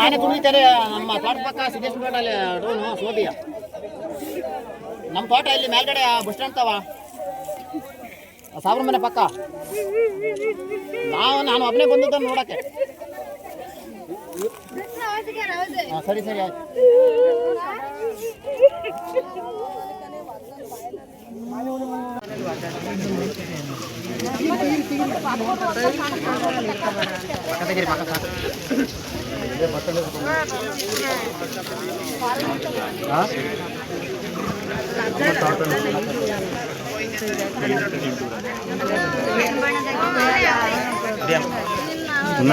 ಆನೆ ತುಳಿತಾರೆ ನಮ್ಮ ತೋಟ ಪಕ್ಕ ಸಿದ್ದೇಶ್ವರಲ್ಲಿ ಡ್ರೋನು ಸೋಬಿಯ ನಮ್ಮ ತೋಟ ಇಲ್ಲಿ ಮೇಲ್ಗಡೆ ಬಸ್ ಸ್ಟ್ಯಾಂಡ್ ತವ ಸಾವಿರ ಮನೆ ಪಕ್ಕ ನಾನು ಒಬ್ಬನೇ ಬಂದದ್ದು ನೋಡಕ್ಕೆ. ಸರಿ ಸರಿ ಆಯ್ತು.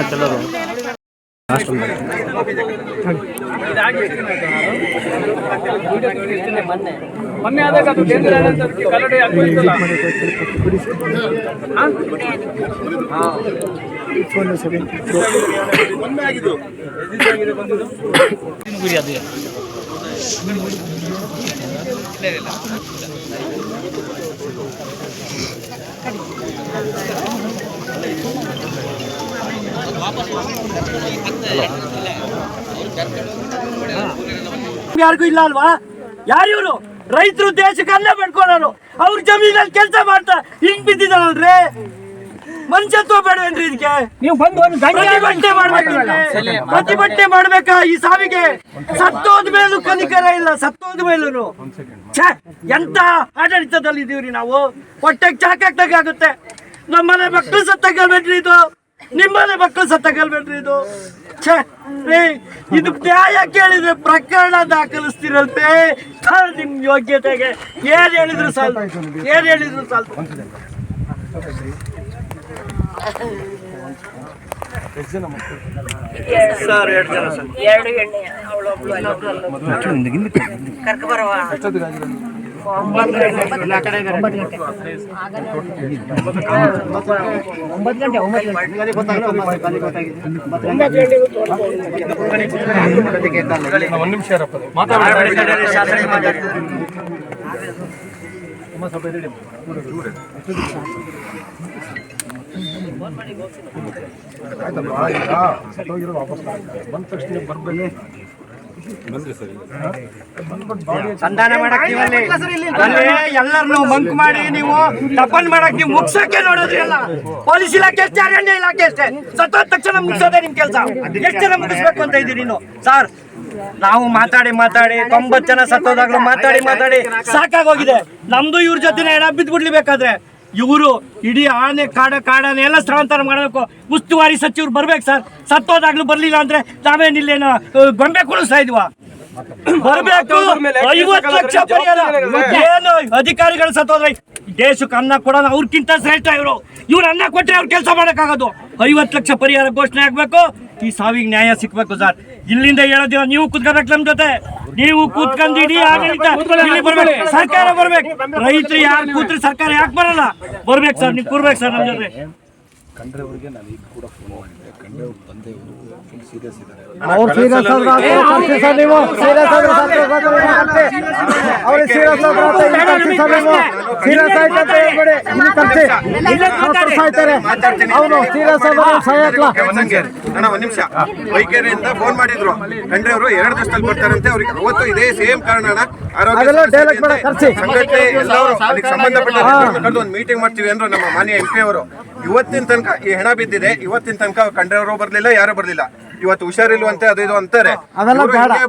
ಚಲೋ ಮೊನ್ನೆ ಆದಾಗ ಅದು ಡೇಂಜರ್ ಆದಂತದಕ್ಕೆ ಕಲ್ಲಡೆ ಆಗ್ಬಿಟ್ಟಿಲ್ಲ. ಯಾರಿಗೂ ಇಲ್ಲ ಅಲ್ವಾ? ಯಾರು ಇವರು? ರೈತರು ದೇಶಕ್ಕೆ ಅಲ್ಲೇ ಬೆಳ್ಕೊಳ್ಳೋರು, ಅವ್ರ ಜಮೀನಲ್ಲಿ ಕೆಲಸ ಮಾಡ್ತಾ ಹಿಂಗ್ ಬಿದ್ದಿದ್ದಾರಲ್ರಿ. ಮನುಷ್ಯತ್ವ ಬೇಡವೇನ್ರಿ ಇದಕ್ಕೆ? ನೀವು ಪ್ರತಿಭಟನೆ ಮಾಡ್ಬೇಕಾ ಈ ಸಾವಿಗೆ? ಸತ್ತೋದ ಮೇಲೂ ಕನಿಕರ ಇಲ್ಲ, ಸತ್ತೋದ ಮೇಲೂ ಎಂತ ಆಡಳಿತದಲ್ಲಿ ಇದೀವ್ರಿ ನಾವು. ಹೊಟ್ಟೆಗೆ ಚಾಕಾಗುತ್ತೆ. ನಮ್ಮನೆ ಮಕ್ಕಳು ಸತ್ತಾಗಲ್ಬೇಡ್ರಿ ಇದು, ನಿಮ್ಮನೆ ಮಕ್ಕಳು ಸತ್ತಾಗಲ್ಬೇಡ್ರಿ ಇದು. ಇದು ನ್ಯಾಯ ಕೇಳಿದ್ರೆ ಪ್ರಕರಣ ದಾಖಲಿಸ್ತಿರಲ್ಪೇ. ನಿಮ್ ಯೋಗ್ಯತೆಗೆ ಏನ್ ಹೇಳಿದ್ರು ಸಾಲ, ಏನ್ ಹೇಳಿದ್ರು ಸಾಲ. ಸರ್ 2 ಜನ ಸರ್, 2 ಹೆಣ್ಣೆ ಕರ್ಕ ಬರವ 9 ನಿಮಿಷ ಸಂಧಾನ ಮಾಡಕ್ ಎಲ್ಲರನ್ನು ಮಂಕ್ ಮಾಡಿ ನೀವು ತಪ್ಪನ್ ಮಾಡಕ್ ನೀವು ಮುಗ್ಸಕ್ಕೆ ನೋಡೋದ್ರಿ ಎಲ್ಲ. ಪೊಲೀಸ್ ಇಲಾಖೆ ಅಷ್ಟೇ, ಅರಣ್ಯ ಇಲಾಖೆ ಅಷ್ಟೇ. ಸತ್ತೋದ ತಕ್ಷಣ ಮುಗಿಸೋದೇ ನಿಮ್ ಕೆಲಸ. ಎಷ್ಟು ಜನ ಮುಗಿಸ್ಬೇಕು ಅಂತ ಇದ್ದೀರಿ ನೀನು ಸರ್? ನಾವು ಮಾತಾಡಿ 90 ಜನ ಸತ್ತೋದಾಗ್ಲೂ ಮಾತಾಡಿ ಸಾಕಾಗೋಗಿದೆ. ನಮ್ದು ಇವ್ರ ಜೊತೆ ಎಡ ಬಿದ್ಬಿಡ್ಲಿ. ಬೇಕಾದ್ರೆ ಇವರು ಇಡೀ ಆನೆ ಕಾಡನ್ನೆಲ್ಲ ಸ್ಥಳಾಂತರ ಮಾಡಬೇಕು. ಉಸ್ತುವಾರಿ ಸಚಿವರು ಬರ್ಬೇಕು ಸರ್. ಸತ್ತೋದಾಗ್ಲೂ ಬರ್ಲಿಲ್ಲ ಅಂದ್ರೆ ನಾವೇನಿಲ್ಲೇನೋ ಗೊಂಬೆ ಕುಳಿಸ್ತಾ ಇದ್ವಾ? ಬರ್ಬೇಕು. 50 ಲಕ್ಷ ಪರಿಹಾರ. ಏನು ಅಧಿಕಾರಿಗಳು ಸತ್ತೋದ್ರೆ ದೇಶಕ್ಕೆ ಅನ್ನ ಕೊಡೋಣ, ಅವ್ರಕ್ಕಿಂತ ಶ್ರೇಷ್ಠ ಇವ್ರು ಅನ್ನ ಕೊಟ್ಟರೆ ಅವ್ರು ಕೆಲಸ ಮಾಡಕ್ಕಾಗೋದು. 50 ಲಕ್ಷ ಪರಿಹಾರ ಘೋಷಣೆ ಆಗ್ಬೇಕು. ಈ ಸಾವಿಗೆ ನ್ಯಾಯ ಸಿಕ್ಬೇಕು ಸರ್. ಇಲ್ಲಿಂದ ಹೇಳೋದಿಲ್ಲ, ನೀವು ಕೂತ್ಕೋಬೇಕು ನಮ್ ಜೊತೆ. ನೀವು ಕೂತ್ಕೊಂಡು ಇಡೀ ಆಡಳಿತ ಬರ್ಬೇಕು, ಸರ್ಕಾರ ಬರ್ಬೇಕು. ರೈತರು ಯಾರು ಕೂತ್ರೆ ಸರ್ಕಾರ ಯಾಕೆ ಬರಲ್ಲ? ಬರ್ಬೇಕು ಸರ್, ನೀವು ಕೂರ್ಬೇಕು ಸರ್ ನಮ್ ಜೊತೆ. ಖಂಡ್ರೆಯವ್ರಿಗೆ ನಾನು ಈಗ ಕೂಡ ಫೋನ್ ಮಾಡಿದ್ದೆ. ಖಂಡ್ರೆಯವ್ರು ತಂದೆಯವರು ಫುಲ್ ಸೀರಿಯಸ್ ಇದ್ದಾರೆ. ಒಂದ್ ನಿಮಿಷ, ವೈದ್ಯರಿಂದ ಫೋನ್ ಮಾಡಿದ್ರು. ಖಂಡ್ರೆಯವರು 2 ದಿವಸದಲ್ಲಿ ಬರ್ತಾರಂತೆ. ಅವ್ರಿಗೆ ಅವತ್ತು ಇದೇ ಸೇಮ್ ಕಾರಣ ಸಂಘಟನೆ ಎಲ್ಲರೂ ಅದಕ್ಕೆ ಸಂಬಂಧಪಟ್ಟ ಒಂದು ಮೀಟಿಂಗ್ ಮಾಡ್ತೀವಿ ಅಂದ್ರೆ ನಮ್ಮ ಮಾನ್ಯ MP ಅವರು ಇವತ್ತಿನ ತನಕ ಈ ಹೆಣ ಬಿದ್ದಿದೆ. ಇವತ್ತಿನ ತನಕ ಖಂಡ್ರೆಯವರು ಬರ್ಲಿಲ್ಲ, ಯಾರು ಬರ್ಲಿಲ್ಲ. ಇವತ್ತು ಹುಷಾರಿಲ್ವಂತೆ, ಅದು ಇದು ಅಂತಾರೆ.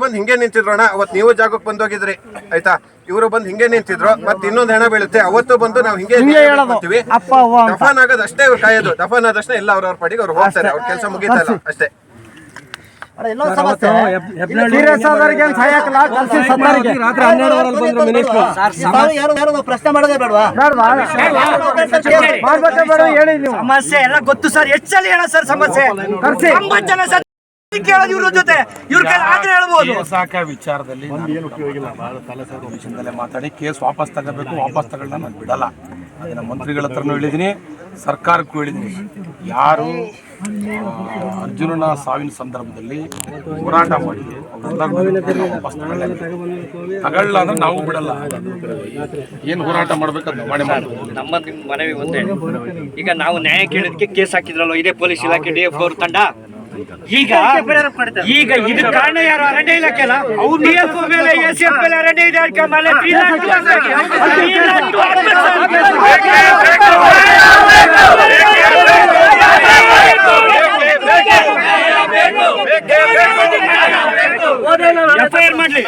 ಬಂದ್ ಹಿಂಗೆ ನಿಂತಿದ್ರೋಣ. ಅವತ್ತು ನೀವು ಜಾಗಕ್ಕೆ ಬಂದೋಗಿದ್ರಿ ಆಯ್ತಾ? ಇವರು ಬಂದು ಹಿಂಗೆ ನಿಂತಿದ್ರು. ಮತ್ತೆ ಇನ್ನೊಂದು ಹೆಣ ಬೀಳುತ್ತೆ, ಅವತ್ತು ಬಂದು ನಾವು ಹಿಂಗೆ ಹೇಳ್ತೀವಿ. ದಫಾನ್ ಆಗೋದು ಅಷ್ಟೇ ಅವ್ರು ಕಾಯೋದು. ದಫಾನ್ ಆದಷ್ಟೇ ಎಲ್ಲ ಅವ್ರವ್ರ ಪಾಡಿಗೆ ಅವ್ರು ಹೋಗ್ತಾರೆ. ಅವ್ರ ಕೆಲಸ ಮುಗಿತಲ್ಲ ಅಷ್ಟೇ. ಪ್ರಶ್ನೆ ಮಾಡೋದೇ ಬೇಡವಾ? ಸಮಸ್ಯೆ ಎಲ್ಲ ಗೊತ್ತು ಸರ್. ಹೆಚ್ಚಲ್ಲಿ ಹೇಳ ಸರ್ ಸಮಸ್ಯೆ. 90 ಜನ ಸರ್ ಕೇಳೋದು ಇವ್ರ ಜೊತೆ. ಇವ್ರ ಕೈ ಆದ್ರೆ ಹೇಳ್ಬೋದು. ವಿಚಾರದಲ್ಲಿ ವಿಷಯದಲ್ಲೇ ಮಾತಾಡಿ ಕೇಸ್ ವಾಪಸ್ ತಗೋಬೇಕು. ವಾಪಸ್ ತಗೊಳ್ಳ ನಾನು ಬಿಡಲ್ಲ. ಅದನ್ನ ಮಂತ್ರಿಗಳ ಹತ್ರನೂ ಹೇಳಿದ್ದೀನಿ, ಸರ್ಕಾರಕ್ಕೂ ಹೇಳಿದ್ದೀನಿ. ಯಾರು ಅರ್ಜುನನ ಸಾವಿನ ಸಂದರ್ಭದಲ್ಲಿ ಹೋರಾಟ ಮಾಡಿದ್ರು ಅವರೆಲ್ಲರೂ ವಾಪಸ್ ತಗೊಳ್ಳ ಅಂದ್ರೆ ನಾವು ಬಿಡಲ್ಲ. ಏನು ಹೋರಾಟ ಮಾಡ್ಬೇಕಂತ ಮಾಡಿ ನಮ್ಮ ಮನವಿ ಒಂದೇ. ಈಗ ನಾವು ನ್ಯಾಯ ಕೇಳೋದಕ್ಕೆ ಕೇಸ್ ಹಾಕಿದ್ರಲ್ವ ಇದೇ ಪೊಲೀಸ್ ಇಲಾಖೆ DF ಅವ್ರ ತಂಡ. ಈಗ ಈಗ ಇದಕ್ಕೆ ಕಾರಣ ಯಾರು? ಅರಣ್ಯ ಇಲಾಖೆ ಅಲ್ಲ. DFO ಮೇಲೆ ACF ಮೇಲೆ ಅರಣ್ಯ ಇಲಾಖೆ ಮೇಲೆ 3 FIR ಮಾಡ್ಲಿ.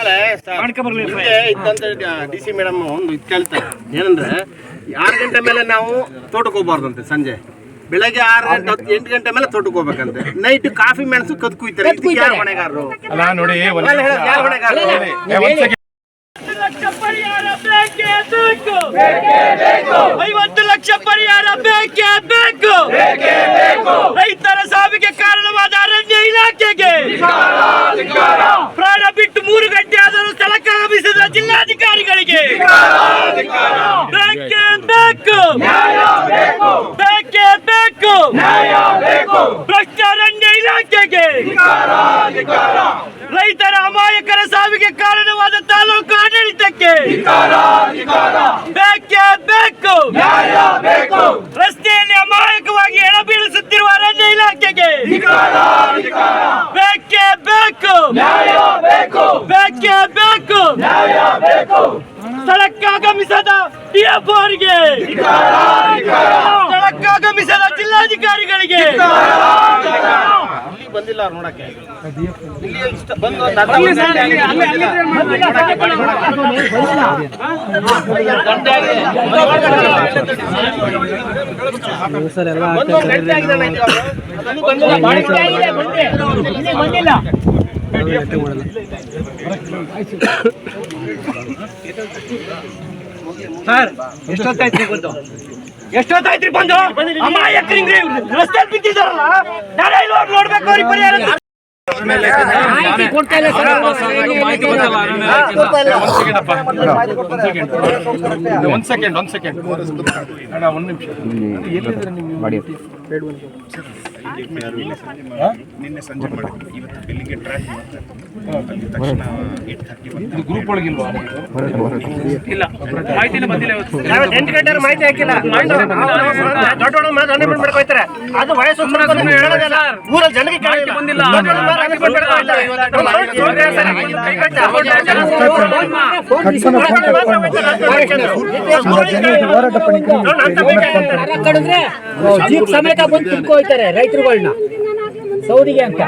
DC ಮೇಡಮ್ ಒಂದು ಇದು ಕೇಳ್ತಾರೆ ಏನಂದ್ರೆ 6 ಗಂಟೆ ಮೇಲೆ ನಾವು ತೋಟಕ್ಕೆ ಹೋಗ್ಬಾರ್ದಂತೆ, ಸಂಜೆ ಬೆಳಗ್ಗೆ 6 ಗಂಟೆ 8 ಗಂಟೆ ಮೇಲೆ ತೋಟಕ್ಕೆ ಹೋಗ್ಬೇಕಂತೆ. ನೈಟ್ ಕಾಫಿ ಮೆಣಸು ಕದ್ ಕುಯ್ತಾರೆ. ಇದಕ್ಕೆ ಯಾರು ಹೊಣೆಗಾರರು? ಅಲ್ಲ ನೋಡಿ, ಯಾರು ಹೊಣೆಗಾರರು? 50 ಲಕ್ಷ ಪರಿಹಾರ ಬೇಕೇ ಬೇಕು. ರೈತರ ಸಾವಿಗೆ ಕಾರಣವಾದ ಅರಣ್ಯ ಇಲಾಖೆಗೆ ಪ್ರಾಣ ಬಿಟ್ಟು 3 ಗಂಟೆ ಆದರೂ ಸ್ಥಳಕ್ಕಾಗಮಿಸಿದ ಜಿಲ್ಲಾಧಿಕಾರಿಗಳಿಗೆ ಬೇಕೇ ಬೇಕು, ಬೇಕೇ ಬೇಕು. ಭ್ರಷ್ಟ ಅರಣ್ಯ ಇಲಾಖೆಗೆ, ರೈತರ ಅಮಾಯಕರ ಸಾವಿಗೆ ಕಾರಣವಾದ ತಾಲೂಕು ಆಡಳಿತಕ್ಕೆ ಬೇಕೇ ಬೇಕು. ರಸ್ತೆಯಲ್ಲಿ ಅಮಾಯಕವಾಗಿ ಎಡ ಬೀಳಿಸುತ್ತಿರುವ ಅರಣ್ಯ ಇಲಾಖೆಗೆ ಬೇಕೇ ಬೇಕು, ಬೇಕೇ ಬೇಕು. ಸ್ಥಳಕ್ಕಾಗಮಿಸದ DFO ಅವರಿಗೆ, ಸ್ಥಳಕ್ಕಾಗಮಿಸದ ಜಿಲ್ಲಾಧಿಕಾರಿಗಳಿಗೆ ಬಂದಿಲ್ಲ ಅವ್ರು ನೋಡಕ್ಕೆ. ಸರ್ ಎಷ್ಟೊತ್ತಾಯ್ತು ಬಂದು? ಎಷ್ಟೊತ್ತಾಯ್ತು ಬಂದು? ಅಮಾಯಕರಿಗೆ ರಸ್ತೆ ಬಿದ್ದಿದ್ದಾರಲ್ಲ, ನಾಳೆ ಇಲ್ಲಿ ನೋಡ್ಬೇಕು ಅವ್ರಿಗೆ ಪರಿಹಾರ. ಒಂದ್ ಸೆಕೆಂಡ್ ಅಣ್ಣ, 1 ನಿಮಿಷ. ಎಲ್ಲಿದ್ರೆ ನಿನ್ನೆ ಸಂಜೆ ಮಾಡಿದ್ವಿ, ಇವತ್ತು ಬೆಳಿಗ್ಗೆ ಟ್ರ್ಯಾಕ್ ಇದು ಗ್ರೂಪ್ ಒಳಗಿಲ್ವಾ? ಇಲ್ಲ, ಮಾಹಿತಿನೇ ಬಂದಿಲ್ಲ ಇವತ್ತು. 8 ಗಂಟೆ ಮಾಹಿತಿ ಹಾಕಿಲ್ಲ. ದೊಡ್ಡ ಮಾಡ್ಕೊಳ್ತಾರೆ. ಅದು ವಯಸ್ಸು ಊರಲ್ಲಿ ಜನಕ್ಕೆ ಮಾಹಿತಿ ಬಂದಿಲ್ಲ. ಜೀಪ್ ಸಮೇತ ಬಂದು ತಿಳ್ಕೊಳ್ತಾರೆ ರೈತರುಗಳನ್ನ ಸೌದಿಗೆ ಅಂತ.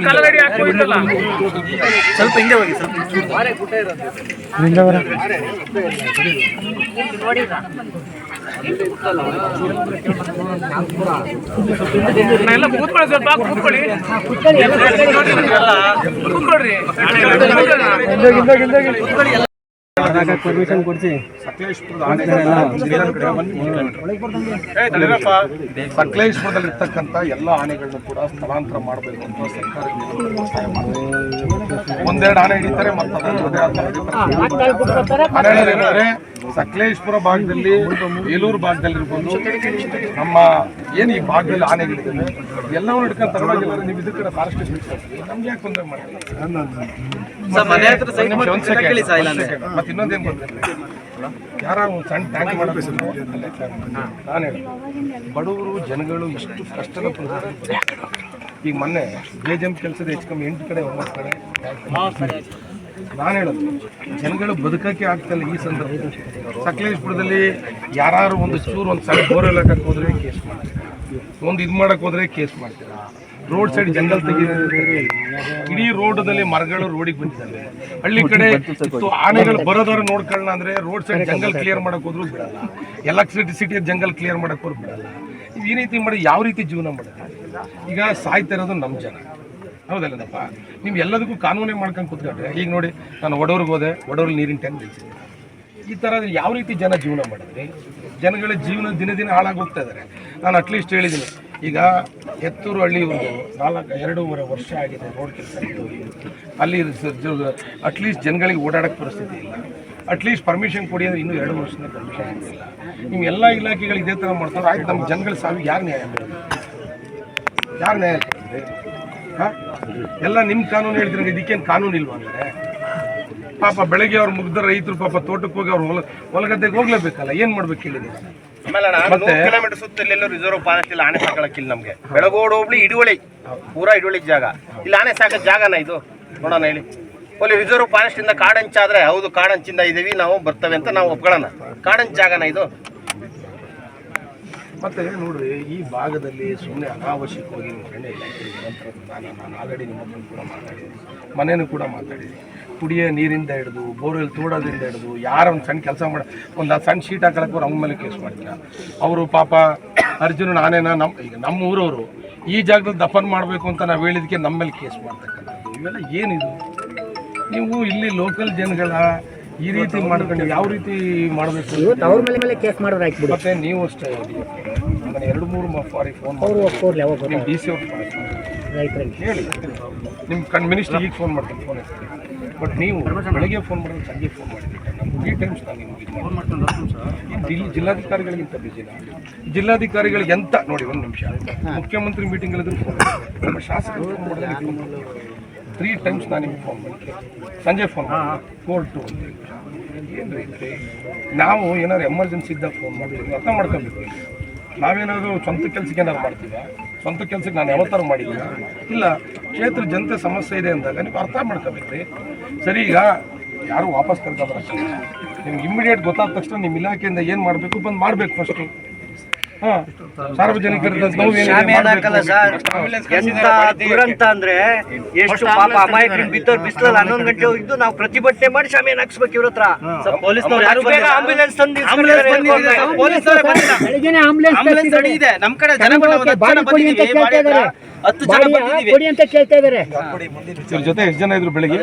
ಕಲ್ಲಗಡಿ ಹಾಕಿ ಬಿಟ್ಟಲ್ಲ. ಸ್ವಲ್ಪ ಹಿಂದೆ ಹೋಗಿ, ಎಲ್ಲ ಕೂತ್ಕೊಳ್ಳಿ, ಸ್ವಲ್ಪ ಕೂತ್ಕೊಳ್ಳಿ, ಕೂತ್ಕೊಳ್ರಿ. ಪರ್ಮಿಷನ್ ಕೊಡ್ಸಿ. ಸಕಲೇಶ್ಪುರದಲ್ಲಿ ಇರ್ತಕ್ಕಂಥ ಎಲ್ಲ ಆನೆಗಳನ್ನು ಕೂಡ ಸ್ಥಳಾಂತರ ಮಾಡಬೇಕು ಅಂತ ಸರ್ಕಾರ ಒಂದೆರಡು ಆನೆ ಹಿಡಿತಾರೆ. ಏನಂದ್ರೆ ಸಕಲೇಶ್ಪುರ ಭಾಗದಲ್ಲಿ, ಬೇಲೂರು ಭಾಗದಲ್ಲಿ ಇರ್ಬೋದು, ನಮ್ಮ ಏನು ಈ ಭಾಗದಲ್ಲಿ ಆನೆಗಳಿದೆ ಎಲ್ಲವನ್ನೂ ಹಿಡ್ಕೊಂಡು ತರವಾಗಿಲ್ಲ. ನೀವು ಇದ್ರ ಕಡೆ ಫಾರೆಸ್ಟ್ ನಮ್ಗೆ ಯಾಕೆ ತೊಂದರೆ ಮಾಡ್ತೀವಿ? ಮತ್ತೆ ಇನ್ನೊಂದೇನು ಗೊತ್ತಿಲ್ಲ, ಯಾರ ಸಣ್ಣ ಟ್ಯಾಂಕ್ ಮಾಡಬೇಕು. ನಾನು ಹೇಳಿ ಬಡವರು ಜನಗಳು ಇಷ್ಟು ಕಷ್ಟದ ಈಗ ಮೊನ್ನೆ JJM ಕೆಲಸದ ಹೆಚ್ಚು ಕಮ್ಮಿ 8 ಕಡೆ 9 ಕಡೆ. ನಾನು ಹೇಳೋದು ಜನಗಳು ಬದುಕಕ್ಕೆ ಆಗ್ತಿಲ್ಲ. ಈ ಸಂದರ್ಭದಲ್ಲಿ ಸಕಲೇಶ್ಪುರದಲ್ಲಿ ಯಾರು ಒಂದು ಚೂರು ಒಂದು ಸಣ್ಣ ಬೋರ್ವೆಲ್ ಹಾಕಕ್ಕೆ ಹೋದ್ರೆ ಕೇಸ್ ಮಾಡ್ತೀರಾ, ಒಂದು ಇದು ಮಾಡಕ್ಕೆ ಹೋದ್ರೆ ಕೇಸ್ ಮಾಡ್ತೀರಾ. ರೋಡ್ ಸೈಡ್ ಜಂಗಲ್ ತೆಗೆದಿದ್ದಾರೆ, ಇಡೀ ರೋಡಲ್ಲಿ ಮರಗಳು ರೋಡಿಗೆ ಬಂದಿದ್ದಾವೆ. ಹಳ್ಳಿ ಕಡೆ ಆನೆಗಳು ಬರೋದವ್ರು ನೋಡ್ಕೊಳ್ಳೋಣ ಅಂದ್ರೆ ರೋಡ್ ಸೈಡ್ ಜಂಗಲ್ ಕ್ಲಿಯರ್ ಮಾಡಕ್ ಹೋದ್ರು ಬಿಡಲ್ಲ, ಎಲೆಕ್ಟ್ರಿಸಿಟಿ ಜಂಗಲ್ ಕ್ಲಿಯರ್ ಮಾಡಕ್ ಹೋದ್ರು ಬಿಡಲ್ಲ. ಈ ರೀತಿ ಮಾಡಿ ಯಾವ ರೀತಿ ಜೀವನ ಮಾಡುತ್ತೆ? ಈಗ ಸಾಯ್ತಾ ಇರೋದು ನಮ್ಮ ಜನ, ಹೌದಲ್ಲಪ್ಪ? ನೀವು ಎಲ್ಲದಕ್ಕೂ ಕಾನೂನೇ ಮಾಡ್ಕೊಂಡು ಕೂತ್ಕೊಂಡ್ರೆ, ಈಗ ನೋಡಿ ನಾನು ಒಡವ್ರಿಗೆ ಹೋದೆ, ಒಡವ್ರಲ್ಲಿ ನೀರಿನ ಟ್ಯಾಂಕ್ ನಿಲ್ಸಿದ್ದೆ. ಈ ಥರ ಯಾವ ರೀತಿ ಜನ ಜೀವನ ಮಾಡಿದ್ರಿ? ಜನಗಳ ಜೀವನ ದಿನ ದಿನ ಹಾಳಾಗಿ ಹೋಗ್ತಾ ಇದ್ದಾರೆ. ನಾನು ಅಟ್ಲೀಸ್ಟ್ ಹೇಳಿದ್ದೀನಿ, ಈಗ ಎತ್ತೂರು ಹಳ್ಳಿ ಒಂದು 2.5 ವರ್ಷ ಆಗಿದೆ ರೋಡ್ ಕೆಲಸ ಇದ್ದೋಗಿ ಅಲ್ಲಿ ಅಟ್ಲೀಸ್ಟ್ ಜನಗಳಿಗೆ ಓಡಾಡೋಕ್ಕೆ ಪರಿಸ್ಥಿತಿ ಇಲ್ಲ. ಅಟ್ಲೀಸ್ಟ್ ಪರ್ಮಿಷನ್ ಕೊಡಿ ಅಂದರೆ ಇನ್ನೂ 2 ವರ್ಷದಿಂದ ಪರ್ಮಿಷನ್ ಕೊಟ್ಟಿಲ್ಲ. ನೀವು ಎಲ್ಲ ಇಲಾಖೆಗಳು ಇದೇ ಥರ ಮಾಡ್ತಾರೆ. ಆಯ್ತು, ನಮ್ಮ ಜನಗಳ ಸಾವಿಗೆ ಯಾರು ನ್ಯಾಯ ಕೊಡೋದು? ಯಾರು ನ್ಯಾಯ ಕೊಡ್ತಾರೆ? ಹಾಂ, ಎಲ್ಲ ನಿಮ್ಮ ಕಾನೂನು ಹೇಳ್ತೀರ, ಇದಕ್ಕೇನು ಕಾನೂನು ಇಲ್ವಾ ಅಂದರೆ? ಪಾಪ ಬೆಳಗ್ಗೆ ಅವ್ರು ಮುಗ್ದ ರೈತರು ಪಾಪ ತೋಟಕ್ಕೆ ಹೋಗಿ ಅವ್ರು ಹೊಲಗದ್ದೆಗೆ ಹೋಗ್ಲೇಬೇಕಲ್ಲ, ಏನು ಮಾಡ್ಬೇಕು ಹೇಳಿದ್ರೆ? ಆಮೇಲೆ 100 ಕಿಲೋಮೀಟರ್ ಸುತ್ತಲೆಲ್ಲೂ ರಿಸರ್ವ್ ಫಾರೆಸ್ಟ್ ಇಲ್ಲ, ಆನೆ ಸಾಕಕ್ಕಿಲ್ಲ ನಮಗೆ. ಬೆಳಗೋಡು ಹೋಗ್ಲಿ ಇಡುವಳಿ, ಪೂರಾ ಇಡುವಳಿ ಜಾಗ, ಇಲ್ಲ ಆನೆ ಸಾಕೋ ಜಾಗನ ಇದು ನೋಡೋಣ ಹೇಳಿ. ಅಲ್ಲಿ ರಿಸರ್ವ್ ಫಾರೆಸ್ಟ್ ಇಂದ ಕಾಡಂಚಾದ್ರೆ ಹೌದು, ಕಾಡಂಚಿಂದ ಇದೀವಿ ನಾವು ಬರ್ತವೆ ಅಂತ ನಾವು ಒಪ್ಕೊಳ್ಳೋಣ. ಕಾಡಂಚ್ ಜಾಗನ ಇದು. ಮತ್ತೆ ನೋಡ್ರಿ, ಈ ಭಾಗದಲ್ಲಿ ಸುಮ್ಮನೆ ಅನಾವಶ್ಯಕವಾಗಿ ಅರಣ್ಯ ಇಲಾಖೆ ನಾನು ಆಲ್ರೆಡಿ ನಿಮ್ಮ ಹತ್ರ ಕೂಡ ಮಾತಾಡಿದ್ದೀನಿ, ಮನೇನೂ ಕೂಡ ಮಾತಾಡಿದ್ದೀನಿ. ಕುಡಿಯೋ ನೀರಿಂದ ಹಿಡಿದು ಬೋರ್ವೆಲ್ ತೋಡೋದ್ರಿಂದ ಹಿಡಿದು ಯಾರ ಒಂದು ಸಣ್ಣ ಕೆಲಸ ಮಾಡಿ ಒಂದು ಸಣ್ಣ ಶೀಟ್ ಹಾಕೊಳಕ್ಕೆ ಅವ್ರ ಮೇಲೆ ಕೇಸ್ ಮಾಡ್ತೀರಾ? ಅವರು ಪಾಪ ಅರ್ಜುನ ಆನೆನ ಈಗ ನಮ್ಮ ಊರವರು ಈ ಜಾಗದಲ್ಲಿ ದಫನ್ ಮಾಡಬೇಕು ಅಂತ ನಾವು ಹೇಳಿದಕ್ಕೆ ನಮ್ಮ ಮೇಲೆ ಕೇಸ್ ಮಾಡ್ತಕ್ಕಂಥದ್ದು, ಇವೆಲ್ಲ ಏನಿದು? ನೀವು ಇಲ್ಲಿ ಲೋಕಲ್ ಜನಗಳ ಈ ರೀತಿ ಮಾಡ್ಕೊಂಡು ಯಾವ ರೀತಿ ಮಾಡಬೇಕು? ಅವ್ರ ಮೇಲೆ ಕೇಸ್ ಮಾಡೋರು ಹಾಕ್ಬಿಡು. ಮತ್ತೆ ನೀವು ಅಷ್ಟೇ ನಾನು 2-3 ಫಾರಿಗೆ ಫೋನ್ ಮಾಡಿ ನಿಮ್ಮ ಡಿ ಸಿ ಅವ್ರು ಹೇಳಿ, ನಿಮ್ಮ ಮಿನಿಸ್ಟರ್ ಈಗ ಫೋನ್ ಮಾಡ್ತೀನಿ, ಫೋನ್ ಹಚ್ತೀನಿ. ಬಟ್ ನೀವು ಬೆಳಗ್ಗೆ ಫೋನ್ ಮಾಡಿದ್ರೆ ಸಂಜೆ ಫೋನ್ ಮಾಡಿದ್ದೀರಿ. ನಾನು 3 ಟೈಮ್ಸ್ ನಾನು ನಿಮಗೆ ಫೋನ್ ಮಾಡ್ಕೊಂಡು ಜಿಲ್ಲಾಧಿಕಾರಿಗಳಿಗಿಂತ ಬಿಸಿಲ್ಲ. ಜಿಲ್ಲಾಧಿಕಾರಿಗಳಿಗೆ ಎಂತ ನೋಡಿ, 1 ನಿಮಿಷ ಮುಖ್ಯಮಂತ್ರಿ ಮೀಟಿಂಗಲ್ಲಿದ್ರು ಫೋನ್, ನಮ್ಮ ಶಾಸಕರು 3 ಟೈಮ್ಸ್ ನಾನು ನಿಮಗೆ ಫೋನ್ ಮಾಡ್ತೀನಿ, ಸಂಜೆ ಫೋನ್ ಕೋರ್ಟು ಏನು ರೀತಿ. ನಾವು ಏನಾದ್ರು ಎಮರ್ಜೆನ್ಸಿ ಇದ್ದಾಗ ಫೋನ್ ಮಾಡ್ತೀವಿ, ಅರ್ಥ ಮಾಡ್ಕೊಬೇಕು. ನಾವೇನಾದರೂ ಸ್ವಂತ ಕೆಲಸಕ್ಕೆ ಏನಾದ್ರು ಮಾಡ್ತೀವಿ, ಸ್ವಂತ ಕೆಲಸಕ್ಕೆ ನಾನು ಯಾವತ್ತಾರು ಮಾಡಿದ್ದೀನ ಇಲ್ಲ. ಕ್ಷೇತ್ರ ಜನತೆ ಸಮಸ್ಯೆ ಇದೆ ಅಂದಾಗ ನೀವು ಅರ್ಥ ಮಾಡ್ಕೋಬೇಕ್ರಿ. ಸರಿ, ಈಗ ಯಾರು ವಾಪಸ್ ಕರ್ಕೊಬರಕ್ಕೆ ನಿಮ್ಗೆ ಇಮ್ಮಿಡಿಯೇಟ್ ಗೊತ್ತಾದ ತಕ್ಷಣ ನಿಮ್ಮ ಇಲಾಖೆಯಿಂದ ಏನು ಮಾಡಬೇಕು ಬಂದು ಮಾಡಬೇಕು ಫಸ್ಟು. ಹಾಂ, ಸಾರ್ವಜನಿಕರ ದುರಂತ ಅಂದ್ರೆ ಎಷ್ಟು ಪಾಪ ಅಮಾಯಕರು ಬಿದ್ದವ್ರು ಬಿಸಿಲಲ್ಲಿ 11 ಗಂಟೆ ಹೋಗಿದ್ದು ನಾವು ಪ್ರತಿಭಟನೆ ಮಾಡಿ ಶಾಮಿಯಾನ ಹಾಕ್ಸ್ಬೇಕು ಇವ್ರ ಹತ್ರ. ಆಂಬ್ಯುಲೆನ್ಸ್ ಇದೆ, ನಮ್ ಕಡೆ ಕೊಡಿ ಅಂತ ಕೇಳ್ತಾ ಇದಾರೆ. ಇವ್ರ ಜೊತೆ ಎಷ್ಟು ಜನ ಇದ್ರು ಬೆಳಿಗ್ಗೆ?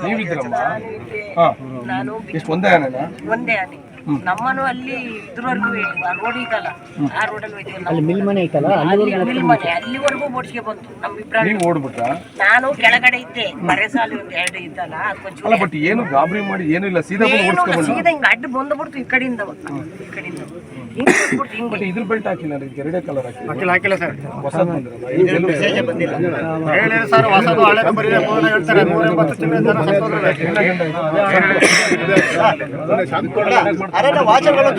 ನೀವಿದ್ರಮ್ಮ? ಹಾಂ, ಎಷ್ಟು ಒಂದೇ ಆನೆನಾ? ಒಂದೇ ಆನೆ. ನಮ್ಮನು ಅಲ್ಲಿ ಇದ್ರವರೆಗೂ ರೋಡ್ ಇದಲ್ಲ, ಆ ರೋಡಲ್ಲಿ ಹೋಯ್ತೀವಿ. ಅಲ್ಲಿ ಮಿಲ್ ಮನೆ ಐತಲ್ಲ, ಮಿಲ್ ಮನೆ ಅಲ್ಲಿವರೆಗೂ ಬೋಡ್ಸ್ಗೆ ಬಂತು ನಮ್ಮಿಬ್ರು. ನೀವು ಓಡ್ಬಿಟ್ರಾ? ನಾನು ಕೆಳಗಡೆ ಇದ್ದೆ, ಬರೆ ಸಾಲಿ 2 ಇದ್ದಲ್ಲ, ಅದಕ್ಕೊಂಚೂರು ಅಲ್ಲ, ಬಟ್ ಏನು ಗಾಬರಿ ಮಾಡಿ ಏನೂ ಇಲ್ಲ, ಸೀದಾ ಓಡಿಸ್ಕೊಂಡು ಸೀದಾ ಹಿಂಗ ಅಡ್ಡ ಬಂದ್ಬಿಡ್ತು ಈ ಕಡೆಯಿಂದ ಹಿಂಗ್ ಬಟ್ ಇದ್ರ ಬೆಲ್ಟ್ ಹಾಕಿಲ್ಲ, ಎರಡೇ ಕಲರ್ ಹಾಕಿಲ್ಲ ಸರ್. ಹೊಸದು ಬಂದಿಲ್ಲ ಸರ್, ಹೊಸದು ಹಳೆ ನಂಬರ್ ಇದೆ. 380 ತಿಂಗಳ ವಾಚಗಳು